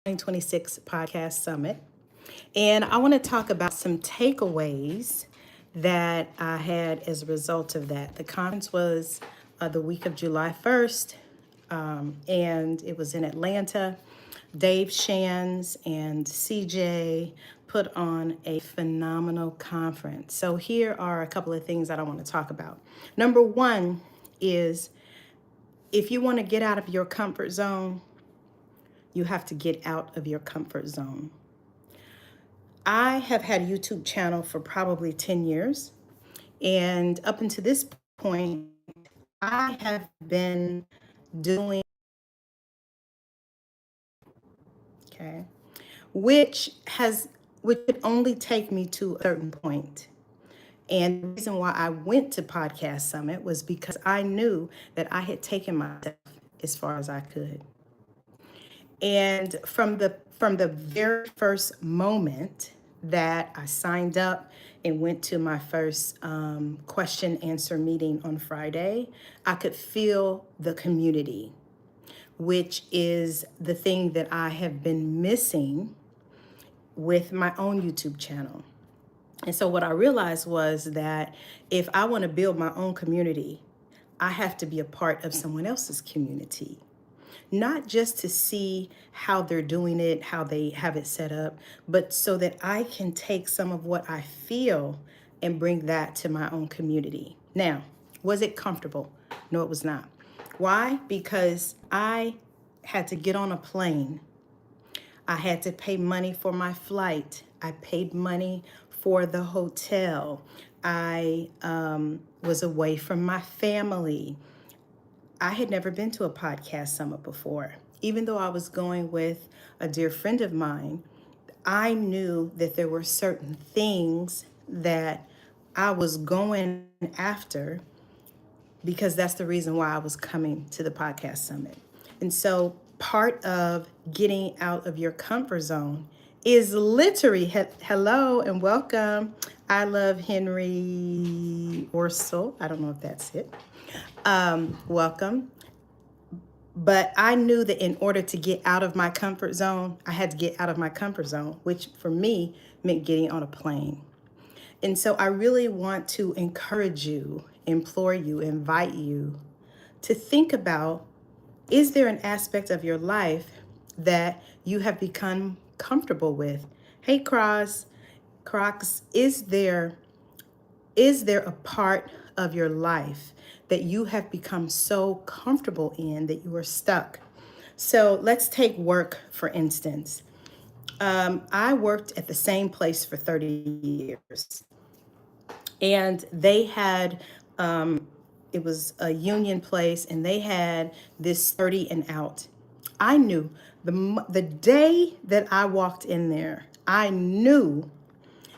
2026 Podcast Summit. And I want to talk about some takeaways that I had as a result of that. The conference was the week of July 1st, and it was in Atlanta. Dave Shands and CJ put on a phenomenal conference. So, here are a couple of things that I want to talk about. Number one is if you want to get out of your comfort zone, you have to get out of your comfort zone. I have had a YouTube channel for probably 10 years. And up until this point, I have been doing, okay, which would only take me to a certain point. And the reason why I went to Podcast Summit was because I knew that I had taken myself as far as I could. And from the very first moment that I signed up and went to my first question answer meeting on Friday, I could feel the community, which is the thing that I have been missing with my own YouTube channel. And so what I realized was that if I want to build my own community, I have to be a part of someone else's community. Not just to see how they're doing it, how they have it set up, but so that I can take some of what I feel and bring that to my own community. Now, was it comfortable? No, it was not. Why? Because I had to get on a plane. I had to pay money for my flight. I paid money for the hotel. I was away from my family. I had never been to a podcast summit before. Even though I was going with a dear friend of mine, I knew that there were certain things that I was going after because that's the reason why I was coming to the podcast summit. And so part of getting out of your comfort zone is literally, hello and welcome. I love Henry Orsel. I don't know if that's it. Welcome. But I knew that in order to get out of my comfort zone, I had to get out of my comfort zone, which for me meant getting on a plane. And so I really want to encourage you, implore you, invite you to think about, is there an aspect of your life that you have become comfortable with? Hey, Crocs, is there a part of your life that you have become so comfortable in that you are stuck? So let's take work, for instance. I worked at the same place for 30 years, and they had, it was a union place, and they had this 30 and out. I knew the day that I walked in there, I knew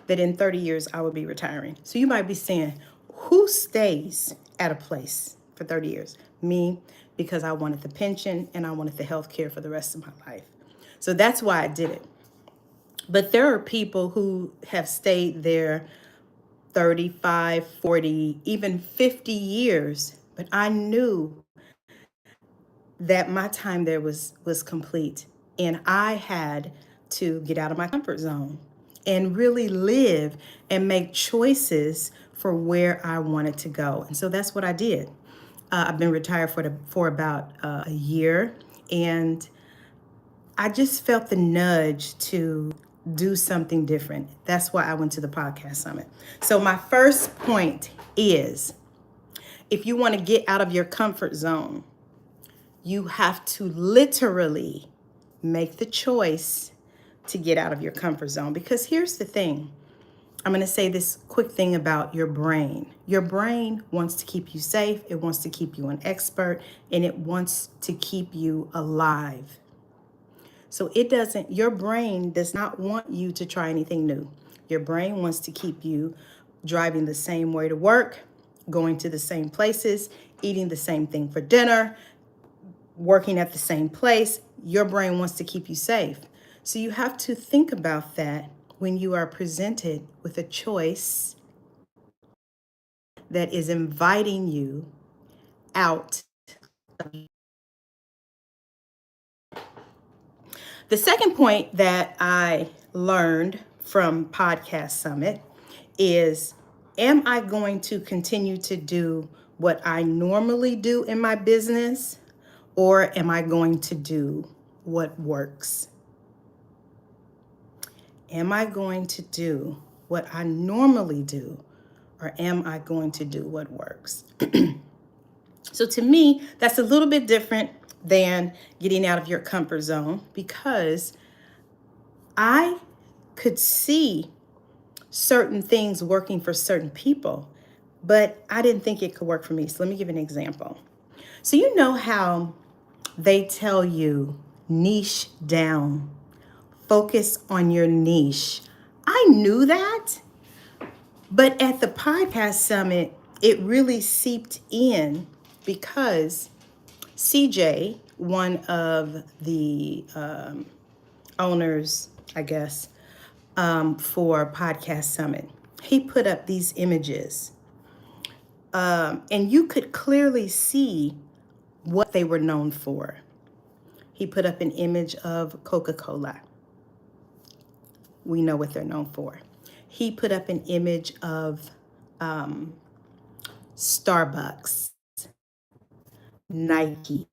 that in 30 years I would be retiring. So you might be saying, who stays at a place for 30 years? Me, because I wanted the pension and I wanted the health care for the rest of my life. So that's why I did it. But there are people who have stayed there 35, 40, even 50 years. But I knew that my time there was complete. And I had to get out of my comfort zone and really live and make choices for where I wanted to go. And so that's what I did. I've been retired for about a year, and I just felt the nudge to do something different. That's why I went to the podcast summit. So my first point is, if you want to get out of your comfort zone, you have to literally make the choice to get out of your comfort zone. Because here's the thing. I'm going to say this quick thing about your brain. Your brain wants to keep you safe. It wants to keep you an expert, and it wants to keep you alive. So your brain does not want you to try anything new. Your brain wants to keep you driving the same way to work, going to the same places, eating the same thing for dinner, working at the same place. Your brain wants to keep you safe. So you have to think about that when you are presented with a choice that is inviting you out. The second point that I learned from Podcast Summit is, am I going to continue to do what I normally do in my business, or am I going to do what works? Am I going to do what I normally do, or am I going to do what works? So to me, that's a little bit different than getting out of your comfort zone, because I could see certain things working for certain people, but I didn't think it could work for me. So let me give an example. So you know how they tell you niche down, focus on your niche. I knew that, but at the Podcast Summit, it really seeped in because CJ, one of the owners, I guess, for Podcast Summit, he put up these images. And you could clearly see what they were known for. He put up an image of Coca-Cola. We know what they're known for. He put up an image of Starbucks, Nike,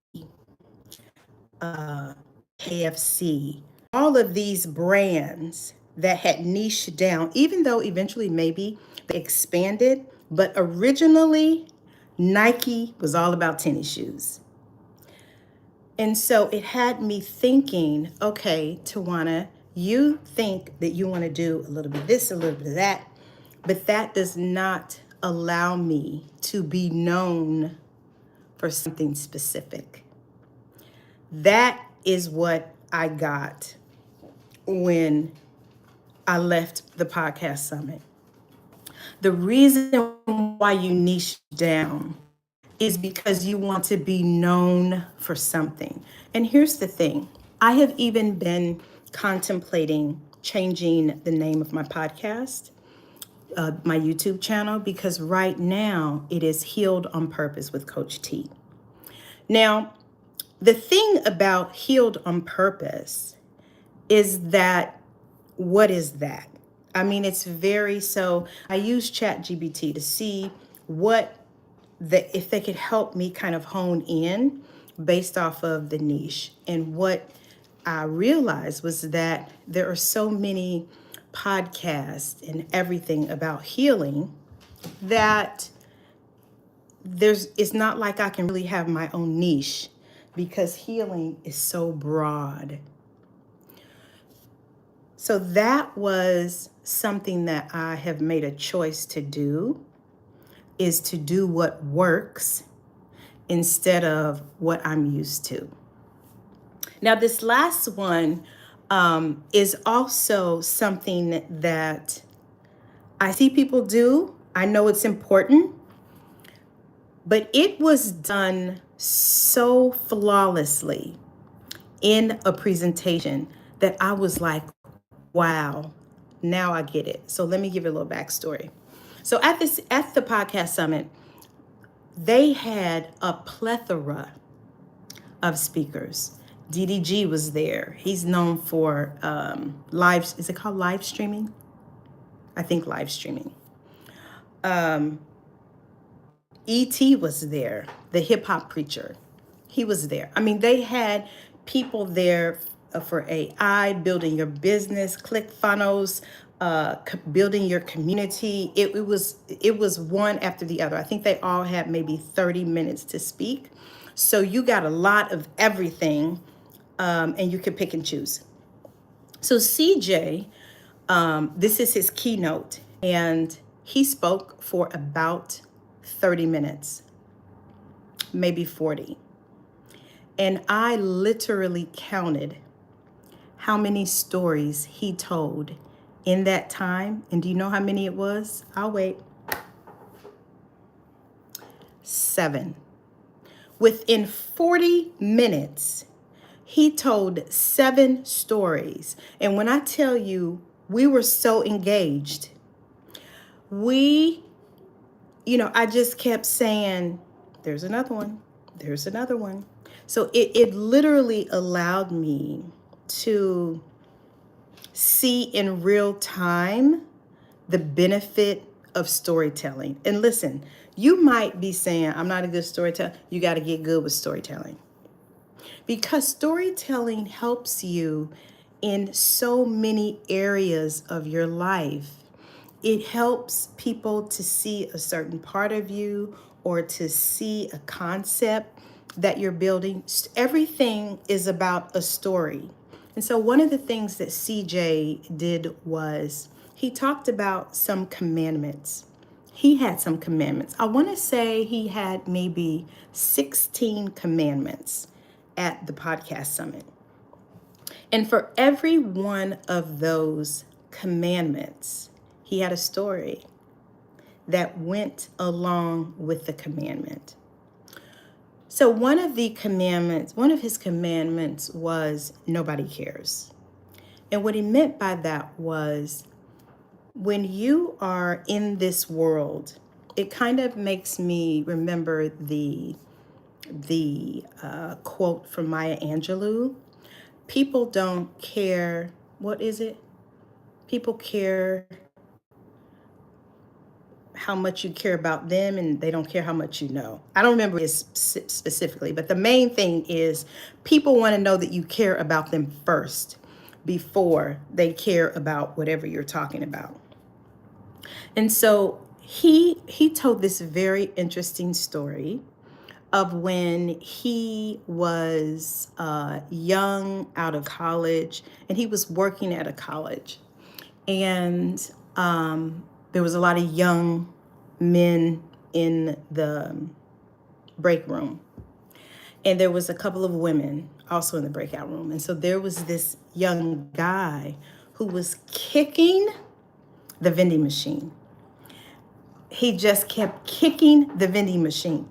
KFC, all of these brands that had niched down, even though eventually maybe they expanded, but originally Nike was all about tennis shoes. And so it had me thinking, okay, Tawana, you think that you want to do a little bit of this, a little bit of that, but that does not allow me to be known for something specific. That is what I got when I left the Podcast Summit. The reason why you niche down is because you want to be known for something. And here's the thing. I have even been contemplating changing the name of my podcast, my YouTube channel, because right now it is Healed on Purpose with Coach T. Now, the thing about Healed on Purpose is that, what is that? I mean, it's so I use ChatGPT to see if they could help me kind of hone in based off of the niche. And what I realized was that there are so many podcasts and everything about healing that it's not like I can really have my own niche, because healing is so broad. So that was something that I have made a choice to do, is to do what works instead of what I'm used to. Now, this last one is also something that I see people do. I know it's important, but it was done so flawlessly in a presentation that I was like, wow, now I get it. So let me give you a little backstory. So at the Podcast Summit, they had a plethora of speakers. DDG was there. He's known for is it called live streaming? I think live streaming. E.T. was there, the hip hop preacher. He was there. I mean, they had people there for AI, building your business, ClickFunnels, building your community. It was one after the other. I think they all had maybe 30 minutes to speak. So you got a lot of everything, and you could pick and choose. So CJ, this is his keynote, and he spoke for about 30 minutes, maybe 40. And I literally counted how many stories he told in that time. And do you know how many it was? I'll wait. 7. Within 40 minutes, he told 7 stories. And when I tell you, we were so engaged, I just kept saying, there's another one, there's another one. So it literally allowed me to see in real time the benefit of storytelling. And listen, you might be saying, I'm not a good storyteller. You got to get good with storytelling. Because storytelling helps you in so many areas of your life. It helps people to see a certain part of you or to see a concept that you're building. Everything is about a story. And so one of the things that CJ did was he talked about some commandments. He had some commandments. I want to say he had maybe 16 commandments at the podcast summit. And for every one of those commandments, he had a story that went along with the commandment. So one of his commandments was nobody cares. And what he meant by that was when you are in this world, it kind of makes me remember the quote from Maya Angelou. People don't care. What is it? People care how much you care about them, and they don't care how much you know. I don't remember it specifically, but the main thing is people want to know that you care about them first before they care about whatever you're talking about. And so he told this very interesting story of when he was young, out of college, and he was working at a college. And there was a lot of young men in the break room. And there was a couple of women also in the breakout room. And so there was this young guy who was kicking the vending machine. He just kept kicking the vending machine.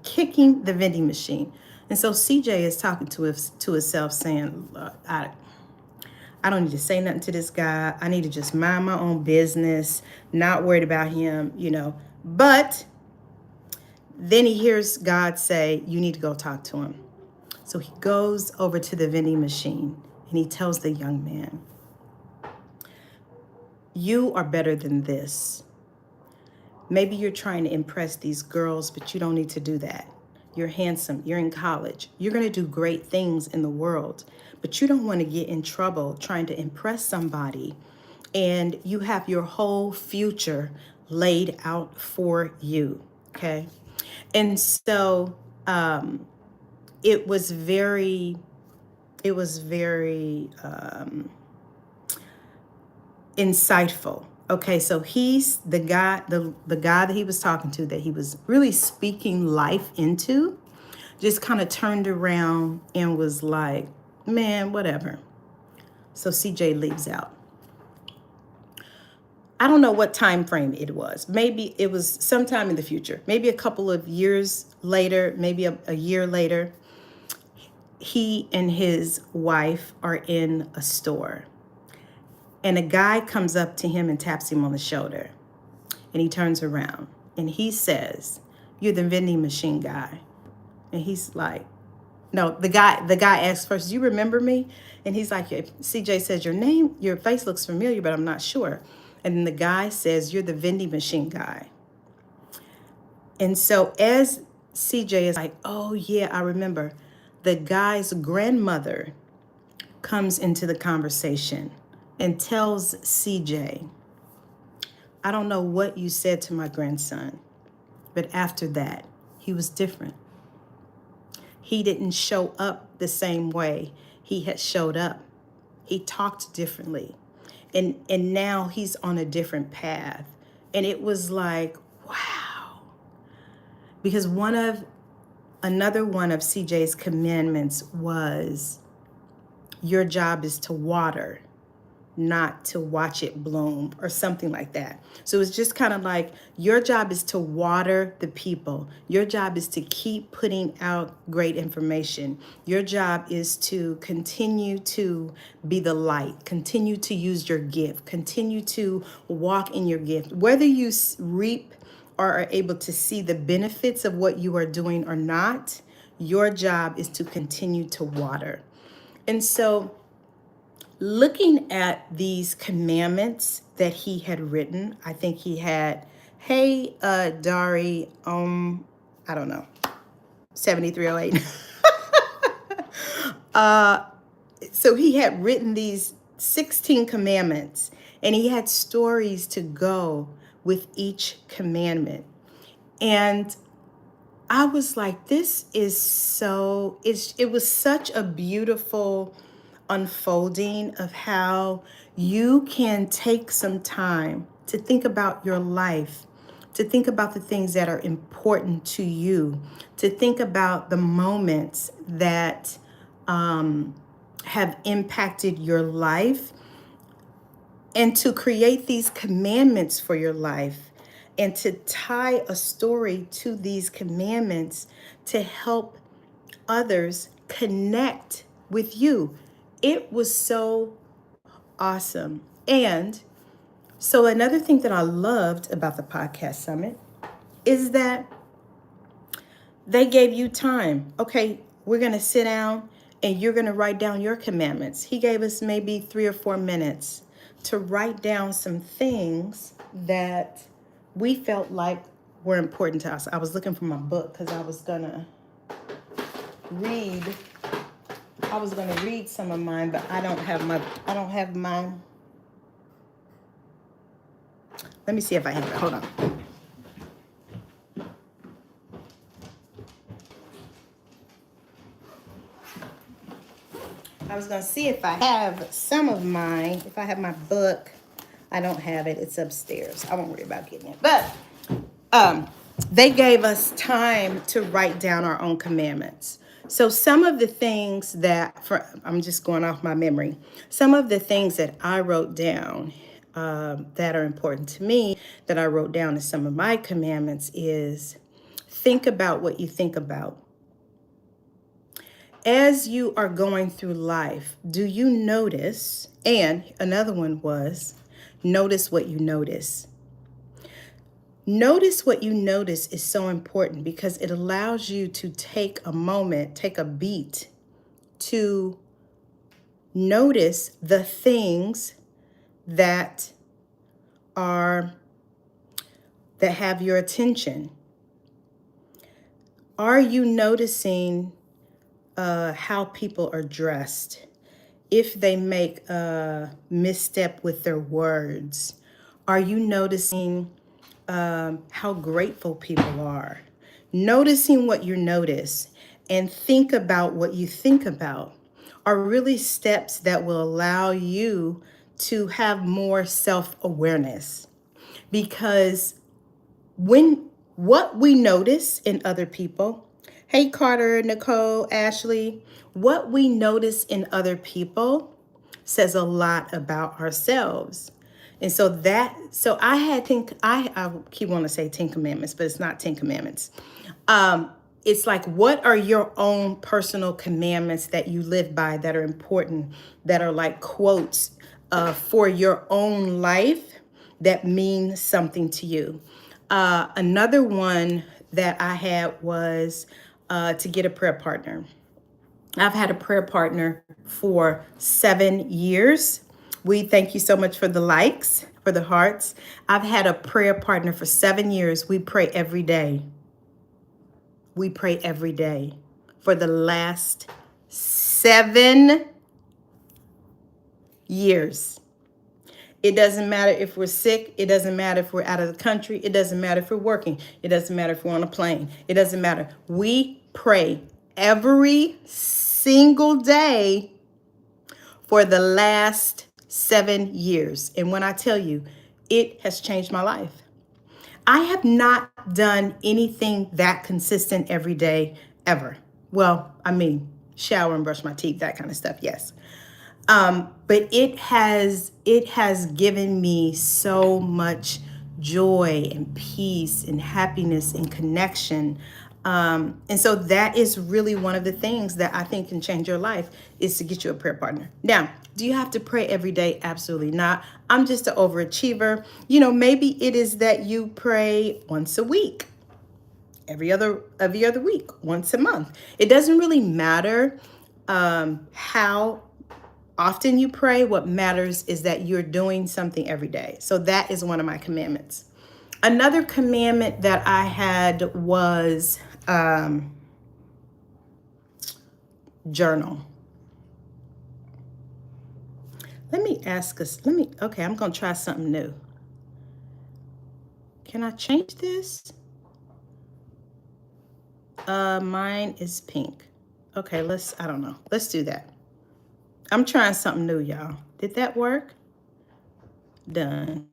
And so CJ is talking to himself saying, look, I don't need to say nothing to this guy. I need to just mind my own business, not worried about him, But then he hears God say, you need to go talk to him. So he goes over to the vending machine and he tells the young man, you are better than this. Maybe you're trying to impress these girls, but you don't need to do that. You're handsome. You're in college. You're going to do great things in the world, but you don't want to get in trouble trying to impress somebody. And you have your whole future laid out for you. Okay. And so it was very insightful. Okay, so he's the guy that he was talking to, that he was really speaking life into, just kind of turned around and was like, man, whatever. So CJ leaves out. I don't know what time frame it was. Maybe it was sometime in the future, maybe a couple of years later, maybe a year later. He and his wife are in a store. And a guy comes up to him and taps him on the shoulder. And he turns around and he says, you're the vending machine guy. And he's like, no, the guy asks first, do you remember me? And he's like, CJ says, your face looks familiar, but I'm not sure. And then the guy says, you're the vending machine guy. And so as CJ is like, oh yeah, I remember, the guy's grandmother comes into the conversation and tells CJ, I don't know what you said to my grandson, but after that, he was different. He didn't show up the same way he had showed up. He talked differently. And now he's on a different path. And it was like, wow. Because another one of CJ's commandments was, your job is to water, not to watch it bloom, or something like that. So it's just kind of like, your job is to water the people. Your job is to keep putting out great information. Your job is to continue to be the light, continue to use your gift, continue to walk in your gift. Whether you reap or are able to see the benefits of what you are doing or not, your job is to continue to water. And so looking at these commandments that he had written, I think he had, hey, Dari, I don't know, 7308. So he had written these 16 commandments, and he had stories to go with each commandment. And I was like, this is so, it was such a beautiful unfolding of how you can take some time to think about your life, to think about the things that are important to you, to think about the moments that have impacted your life, and to create these commandments for your life, and to tie a story to these commandments to help others connect with you. It was so awesome. And so another thing that I loved about the podcast summit is that they gave you time. Okay, we're going to sit down and you're going to write down your commandments. He gave us maybe 3 or 4 minutes to write down some things that we felt like were important to us. I was looking for my book because I was going to read some of mine, but I don't have mine. Let me see if I have it. Hold on. I was going to see if I have some of mine. If I have my book, I don't have it. It's upstairs. I won't worry about getting it. But they gave us time to write down our own commandments. So some of the things I'm just going off my memory. Some of the things that I wrote down that are important to me, that I wrote down as some of my commandments, is think about what you think about. As you are going through life, do you notice, and another one was, notice what you notice. Notice what you notice is so important because it allows you to take a moment, take a beat to notice the things that have your attention. Are you noticing how people are dressed? If they make a misstep with their words? Are you noticing how grateful people are? Noticing what you notice and think about what you think about are really steps that will allow you to have more self-awareness. Because what we notice in other people, hey Carter, Nicole, Ashley, what we notice in other people says a lot about ourselves. And so I keep wanting to say 10 commandments, but it's not 10 commandments. It's like, what are your own personal commandments that you live by that are important, that are like quotes for your own life that mean something to you? Another one that I had was to get a prayer partner. I've had a prayer partner for 7 years. We thank you so much for the likes, for the hearts. I've had a prayer partner for 7 years. We pray every day. We pray every day for the last 7 years. It doesn't matter if we're sick. It doesn't matter if we're out of the country. It doesn't matter if we're working. It doesn't matter if we're on a plane. It doesn't matter. We pray every single day for the last 7 years. And when I tell you, it has changed my life. I have not done anything that consistent every day, ever. Well, I mean, shower and brush my teeth, that kind of stuff, yes. But it has given me so much joy and peace and happiness and connection. And so that is really one of the things that I think can change your life, is to get you a prayer partner. Now, do you have to pray every day? Absolutely not. I'm just an overachiever. Maybe it is that you pray once a week, every other week, once a month. It doesn't really matter how often you pray. What matters is that you're doing something every day. So that is one of my commandments. Another commandment that I had was journal. Let me ask us, okay, I'm going to try something new. Can I change this? Mine is pink. Okay, I don't know. Let's do that. I'm trying something new, y'all. Did that work? Done.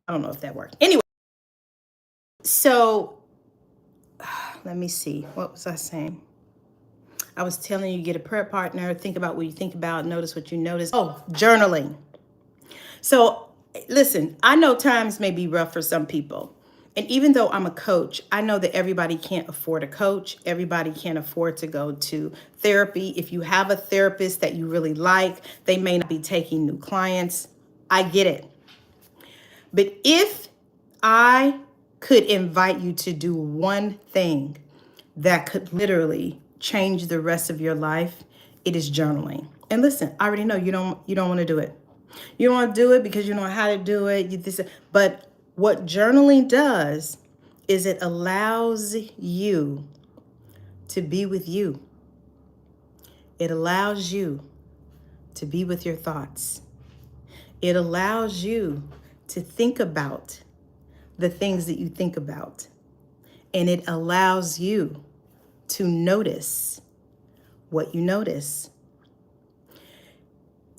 I don't know if that worked. Anyway, so let me see. What was I saying? I was telling you, get a prayer partner, think about what you think about, notice what you notice. Oh, journaling. So listen, I know times may be rough for some people. And even though I'm a coach, I know that everybody can't afford a coach. Everybody can't afford to go to therapy. If you have a therapist that you really like, they may not be taking new clients. I get it. But if I could invite you to do one thing that could literally change the rest of your life, it is journaling. And listen, I already know you don't want to do it. You don't want to do it because you know how to do it. But what journaling does is it allows you to be with you. It allows you to be with your thoughts. It allows you to think about the things that you think about. And it allows you to notice what you notice.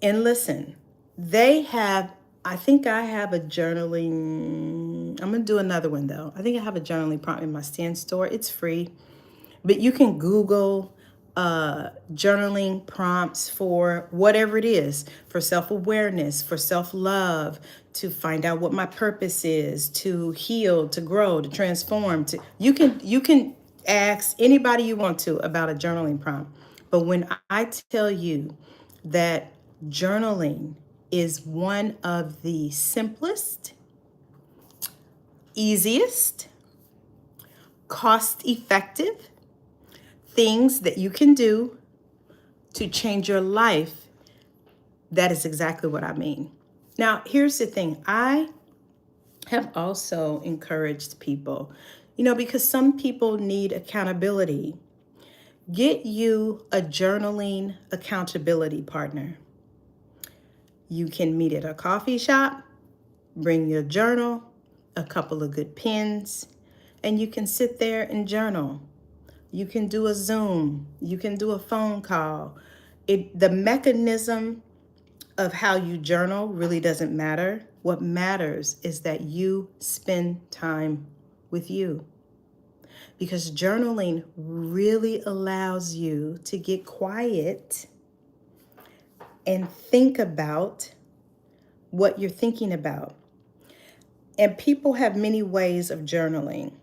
And listen, I think I have a journaling, I'm going to do another one though. I think I have a journaling prompt in my Stand store. It's free, but you can Google journaling prompts for whatever it is, for self-awareness, for self-love, to find out what my purpose is, to heal, to grow, to transform. You can ask anybody you want to about a journaling prompt. But when I tell you that journaling is one of the simplest, easiest, cost-effective things that you can do to change your life, that is exactly what I mean. Now, here's the thing. I have also encouraged people, because some people need accountability. Get you a journaling accountability partner. You can meet at a coffee shop, bring your journal, a couple of good pens, and you can sit there and journal. You can do a Zoom. You can do a phone call. The mechanism of how you journal really doesn't matter. What matters is that you spend time with you. Because journaling really allows you to get quiet and think about what you're thinking about. And people have many ways of journaling.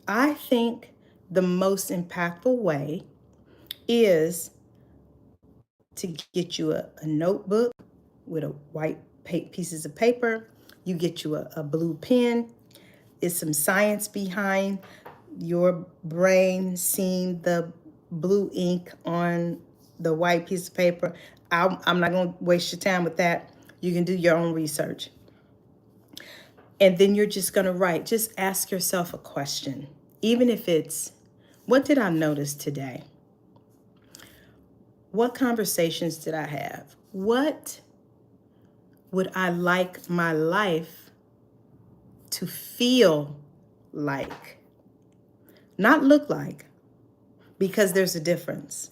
I think the most impactful way is to get you a notebook with a white pieces of paper. You get you a blue pen. There's some science behind your brain seeing the blue ink on the white piece of paper. I'm not going to waste your time with that. You can do your own research. And then you're just going to write. Just ask yourself a question. Even if it's, what did I notice today? What conversations did I have? What would I like my life to feel like? Not look like, because there's a difference.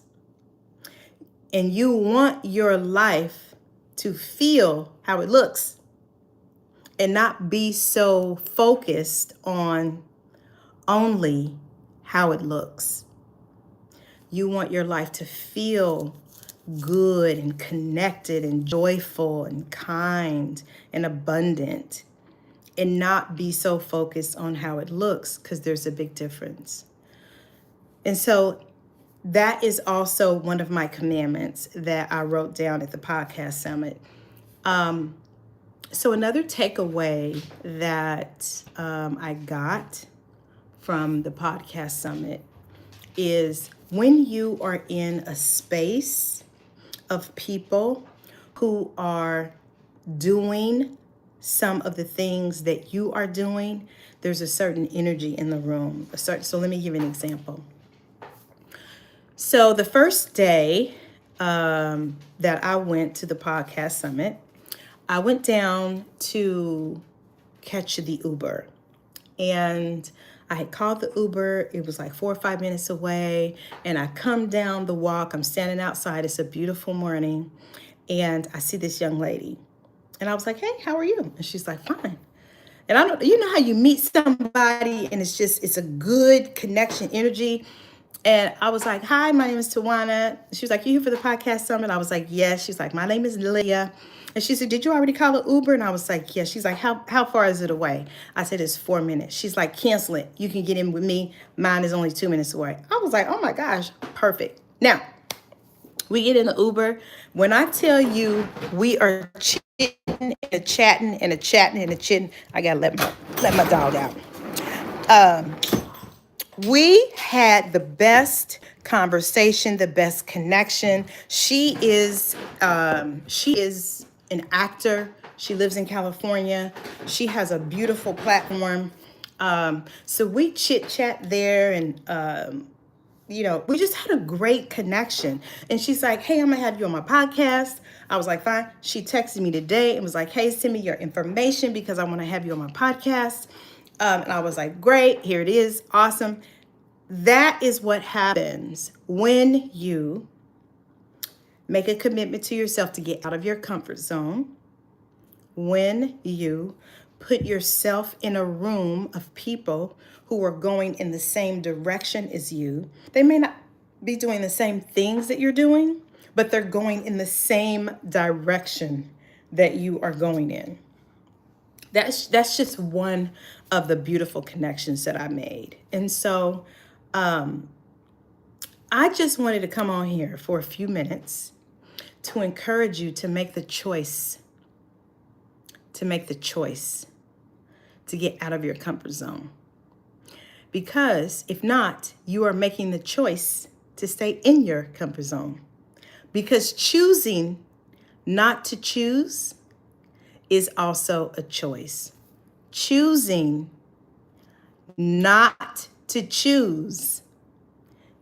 And you want your life to feel how it looks and not be so focused on only how it looks. You want your life to feel good and connected and joyful and kind and abundant, and not be so focused on how it looks, because there's a big difference. And so that is also one of my commandments that I wrote down at the podcast summit. So another takeaway that I got from the podcast summit is when you are in a space of people who are doing some of the things that you are doing, there's a certain energy in the room. So let me give you an example. So the first day that I went to the podcast summit, I went down to catch the Uber. And I had called the Uber. It was like 4 or 5 minutes away. And I come down the walk. I'm standing outside. It's a beautiful morning. And I see this young lady. And I was like, hey, how are you? And she's like, fine. And I don't, you know how you meet somebody and it's a good connection energy. And I was like, hi, my name is Tawana. She was like, you here for the podcast summit? I was like, yes. She's like, my name is Leah. And she said, did you already call an Uber? And I was like, yes. She's like, how far is it away? I said, it's 4 minutes. She's like, cancel it. You can get in with me. Mine is only 2 minutes away. I was like, oh my gosh, perfect. Now, we get in the Uber. When I tell you we are chitting and chatting and a chatting and a chitting, I gotta let my dog out. We had the best conversation, the best connection. She is an actor. She lives in California. She has a beautiful platform. So we chit chat there, and we just had a great connection. And she's like, hey, I'm gonna have you on my podcast. I was like, fine. She texted me today and was like, hey, send me your information because I want to have you on my podcast. And I was like, great, here it is. Awesome. That is what happens when you make a commitment to yourself to get out of your comfort zone. When you put yourself in a room of people who are going in the same direction as you. They may not be doing the same things that you're doing, but they're going in the same direction that you are going in. That's just one of the beautiful connections that I made. And so I just wanted to come on here for a few minutes to encourage you to make the choice, to get out of your comfort zone. Because if not, you are making the choice to stay in your comfort zone. Because choosing not to choose is also a choice. Choosing not to choose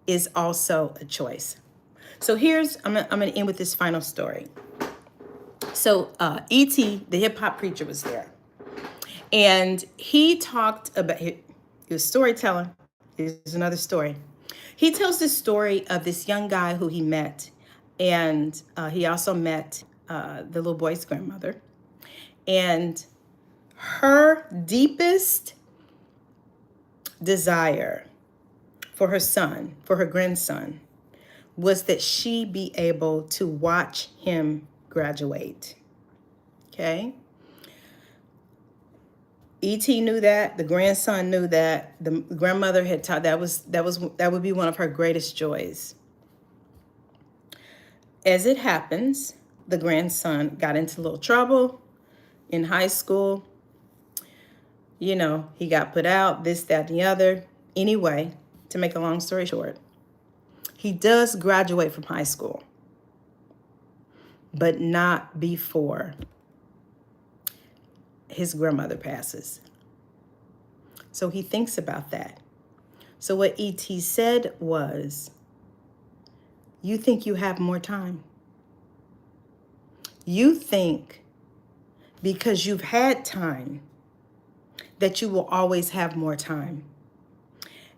is also a choice. So I'm gonna end with this final story. So E.T., the hip hop preacher, was there. And he talked about, he was storytelling. Here's another story. He tells this story of this young guy who he met. And he also met the little boy's grandmother. And her deepest desire for her son, for her grandson, was that she be able to watch him graduate. Okay? E.T. knew that, the grandson knew that, the grandmother had taught that would be one of her greatest joys. As it happens, the grandson got into a little trouble in high school. You know, he got put out, this, that, and the other. Anyway, to make a long story short, he does graduate from high school, but not before his grandmother passes. So he thinks about that. So what E.T. said was, you think you have more time. You think because you've had time that you will always have more time.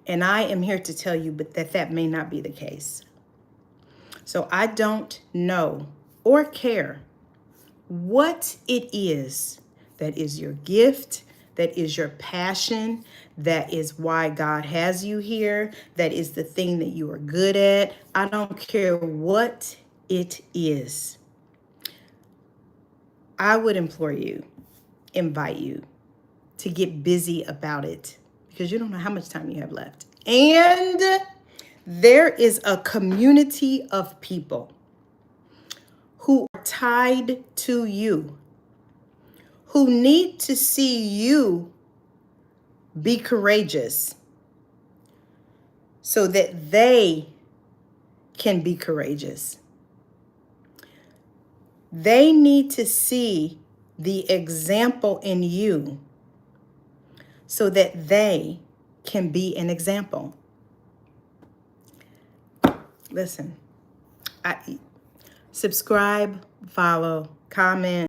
And I am here to tell you that may not be the case. So I don't know or care what it is that is your gift, that is your passion, that is why God has you here, that is the thing that you are good at. I don't care what it is. I would invite you to get busy about it because you don't know how much time you have left. And there is a community of people who are tied to you, who need to see you be courageous. so that they can be courageous. They need to see the example in you so that they can be an example. Listen, subscribe, follow, comment.